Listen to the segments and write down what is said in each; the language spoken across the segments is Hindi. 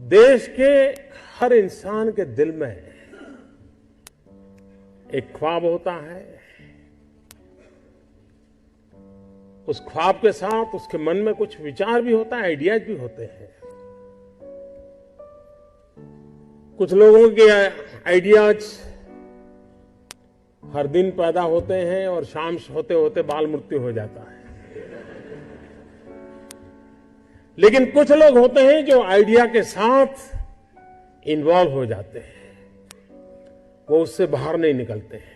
देश के हर इंसान के दिल में एक ख्वाब होता है। उस ख्वाब के साथ उसके मन में कुछ विचार भी होता है, आइडियाज भी होते हैं। कुछ लोगों के आइडियाज हर दिन पैदा होते हैं और शाम होते होते बाल मृत्यु हो जाता है। लेकिन कुछ लोग होते हैं जो आइडिया के साथ इन्वॉल्व हो जाते हैं, वो उससे बाहर नहीं निकलते हैं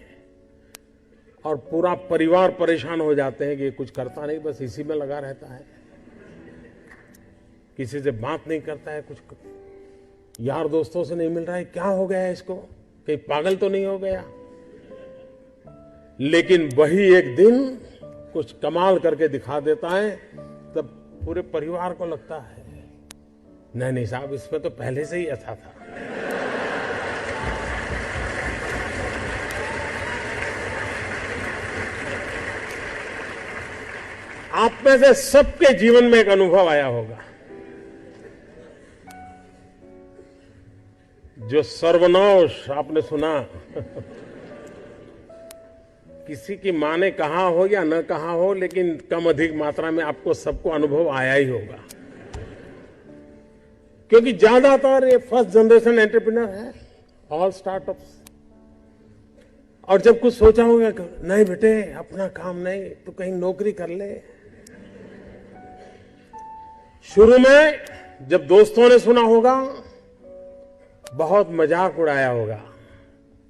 और पूरा परिवार परेशान हो जाते हैं कि ये कुछ करता नहीं, बस इसी में लगा रहता है, किसी से बात नहीं करता है, कुछ यार दोस्तों से नहीं मिल रहा है, क्या हो गया है इसको, कहीं पागल तो नहीं हो गया। लेकिन वही एक दिन कुछ कमाल करके दिखा देता है, तब पूरे परिवार को लगता है नहीं साहब, इसमें तो पहले से ही अच्छा था। आप में से सबके जीवन में एक अनुभव आया होगा, जो सर्वनाश आपने सुना किसी की मां ने कहा हो या न कहा हो, लेकिन कम अधिक मात्रा में आपको सबको अनुभव आया ही होगा, क्योंकि ज्यादातर ये फर्स्ट जनरेशन एंटरप्रेन्योर है, ऑल स्टार्टअप्स। और जब कुछ सोचा होगा नहीं बेटे अपना काम नहीं, तो कहीं नौकरी कर ले। शुरू में जब दोस्तों ने सुना होगा, बहुत मजाक उड़ाया होगा,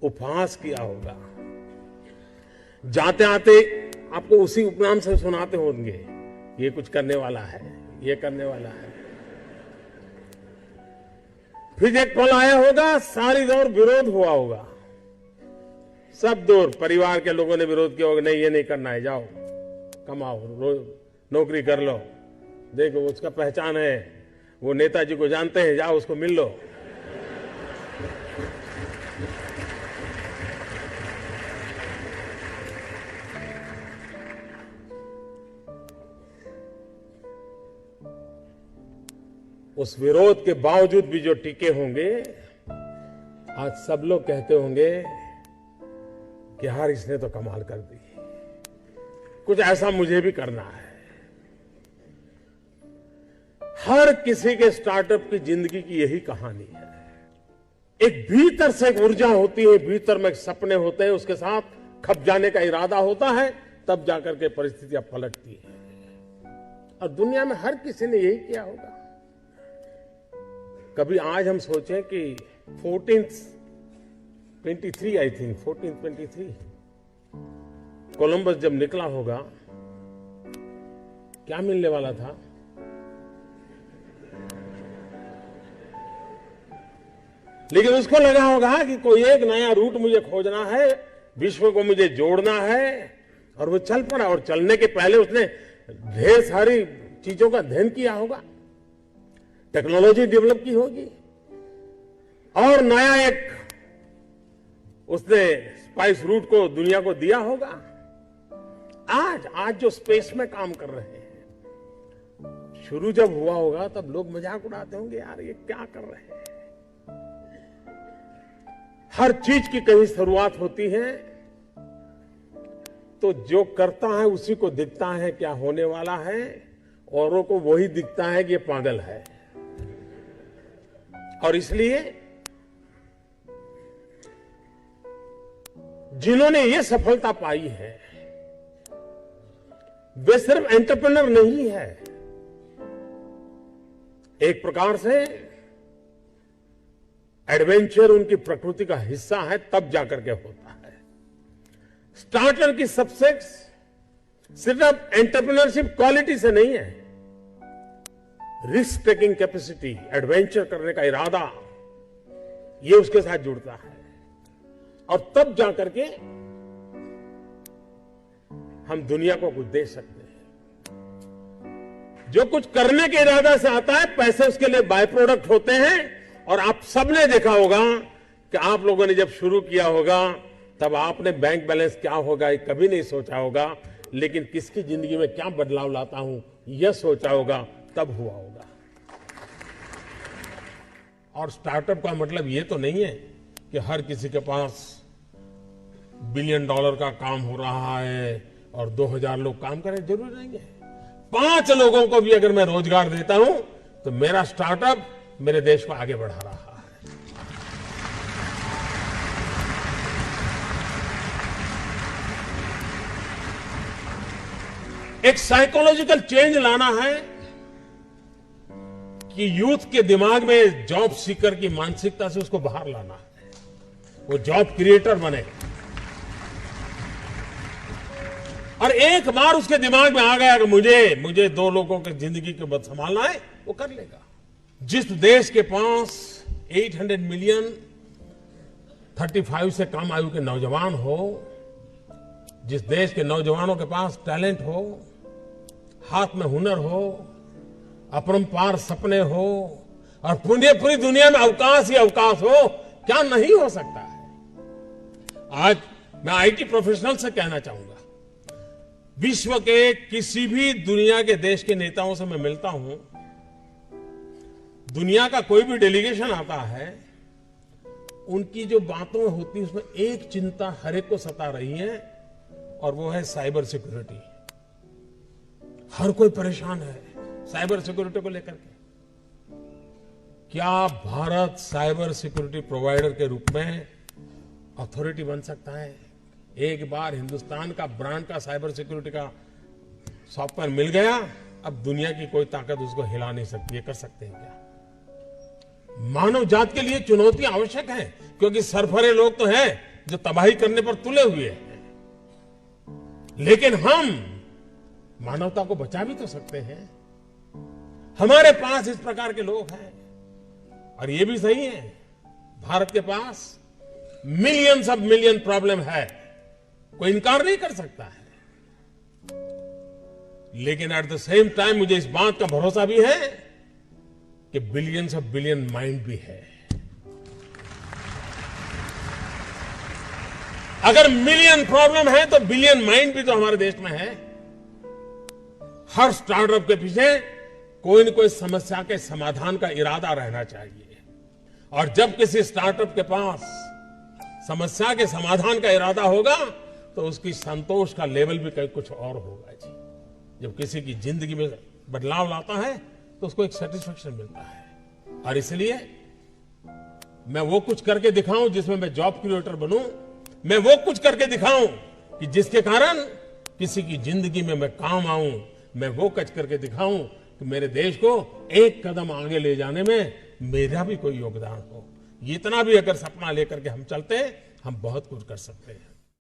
उपहास किया होगा, जाते आते आपको उसी उपनाम से सुनाते होंगे, ये कुछ करने वाला है, ये करने वाला है। फिर एक पल आया होगा, सारी दौर विरोध हुआ होगा, सब दौर परिवार के लोगों ने विरोध किया होगा, नहीं ये नहीं करना है, जाओ कमाओ, नौकरी कर लो, देखो उसका पहचान है, वो नेताजी को जानते हैं, जाओ उसको मिल लो। उस विरोध के बावजूद भी जो टिके होंगे, आज सब लोग कहते होंगे कि यार इसने तो कमाल कर दी, कुछ ऐसा मुझे भी करना है। हर किसी के स्टार्टअप की जिंदगी की यही कहानी है। एक भीतर से एक ऊर्जा होती है, भीतर में सपने होते हैं, उसके साथ खप जाने का इरादा होता है, तब जाकर के परिस्थितियां पलटती है। और दुनिया में हर किसी ने यही किया होगा। कभी आज हम सोचें कि 1423 आई थिंक 1423 कोलंबस जब निकला होगा, क्या मिलने वाला था? लेकिन उसको लगा होगा कि कोई एक नया रूट मुझे खोजना है, विश्व को मुझे जोड़ना है, और वो चल पड़ा। और चलने के पहले उसने ढेर सारी चीजों का अध्ययन किया होगा, टेक्नोलॉजी डेवलप की होगी, और नया एक उसने स्पाइस रूट को दुनिया को दिया होगा। आज जो स्पेस में काम कर रहे हैं, शुरू जब हुआ होगा तब लोग मजाक उड़ाते होंगे, यार ये क्या कर रहे हैं। हर चीज की कहीं शुरुआत होती है, तो जो करता है उसी को दिखता है क्या होने वाला है, औरों को वही दिखता है कि ये पागल है। और इसलिए जिन्होंने ये सफलता पाई है, वे सिर्फ एंटरप्रेन्योर नहीं है, एक प्रकार से एडवेंचर उनकी प्रकृति का हिस्सा है, तब जाकर के होता है। स्टार्टर की सक्सेस सिर्फ एंटरप्रेन्योरशिप क्वालिटी से नहीं है, रिस्क टेकिंग कैपेसिटी, एडवेंचर करने का इरादा, ये उसके साथ जुड़ता है। और तब जाकर के हम दुनिया को कुछ दे सकते हैं। जो कुछ करने के इरादा से आता है, पैसे उसके लिए बाय प्रोडक्ट होते हैं। और आप सबने देखा होगा कि आप लोगों ने जब शुरू किया होगा, तब आपने बैंक बैलेंस क्या होगा ये कभी नहीं सोचा होगा, लेकिन किसकी जिंदगी में क्या बदलाव लाता हूं यह सोचा होगा, तब हुआ होगा। और स्टार्टअप का मतलब ये तो नहीं है कि हर किसी के पास $1 बिलियन का काम हो रहा है और 2000 लोग काम करें, जरूरी नहीं है। 5 लोगों को भी अगर मैं रोजगार देता हूं तो मेरा स्टार्टअप मेरे देश को आगे बढ़ा रहा है। एक साइकोलॉजिकल चेंज लाना है कि यूथ के दिमाग में जॉब सीकर की मानसिकता से उसको बाहर लाना है, वो जॉब क्रिएटर बने। और एक बार उसके दिमाग में आ गया कि मुझे 2 लोगों की जिंदगी को बस संभालना है, वो कर लेगा। जिस देश के पास 800 मिलियन 35 से कम आयु के नौजवान हो, जिस देश के नौजवानों के पास टैलेंट हो, हाथ में हुनर हो, अपरंपार सपने हो और पूरी दुनिया में अवकाश ही अवकाश हो, क्या नहीं हो सकता है। आज मैं आईटी प्रोफेशनल से कहना चाहूंगा, विश्व के किसी भी दुनिया के देश के नेताओं से मैं मिलता हूं, दुनिया का कोई भी डेलीगेशन आता है, उनकी जो बातों होती है उसमें एक चिंता हर एक को सता रही है और वो है साइबर सिक्योरिटी। हर कोई परेशान है साइबर सिक्योरिटी को लेकर के। क्या भारत साइबर सिक्योरिटी प्रोवाइडर के रूप में अथॉरिटी बन सकता है? एक बार हिंदुस्तान का ब्रांड का साइबर सिक्योरिटी का सॉफ्टवेयर मिल गया, अब दुनिया की कोई ताकत उसको हिला नहीं सकती है। कर सकते हैं क्या? मानव जात के लिए चुनौती आवश्यक है, क्योंकि सरफरे लोग तो हैं जो तबाही करने पर तुले हुए हैं, लेकिन हम मानवता को बचा भी तो सकते हैं। हमारे पास इस प्रकार के लोग हैं। और ये भी सही है, भारत के पास मिलियन प्रॉब्लम है, कोई इनकार नहीं कर सकता है। लेकिन एट द सेम टाइम मुझे इस बात का भरोसा भी है कि बिलियन माइंड भी है। अगर मिलियन प्रॉब्लम है तो बिलियन माइंड भी तो हमारे देश में है। हर स्टार्टअप के पीछे कोई न कोई समस्या के समाधान का इरादा रहना चाहिए। और जब किसी स्टार्टअप के पास समस्या के समाधान का इरादा होगा तो उसकी संतोष का लेवल भी कहीं कुछ और होगा जी। जब किसी की जिंदगी में बदलाव लाता है तो उसको एक सेटिस्फेक्शन मिलता है। और इसलिए मैं वो कुछ करके दिखाऊं जिसमें मैं जॉब क्रिएटर बनूं, मैं वो कुछ करके दिखाऊं कि जिसके कारण किसी की जिंदगी में मैं काम आऊं, मैं वो कुछ करके दिखाऊं कि मेरे देश को एक कदम आगे ले जाने में मेरा भी कोई योगदान हो। इतना भी अगर सपना लेकर के हम चलते हैं, हम बहुत कुछ कर सकते हैं।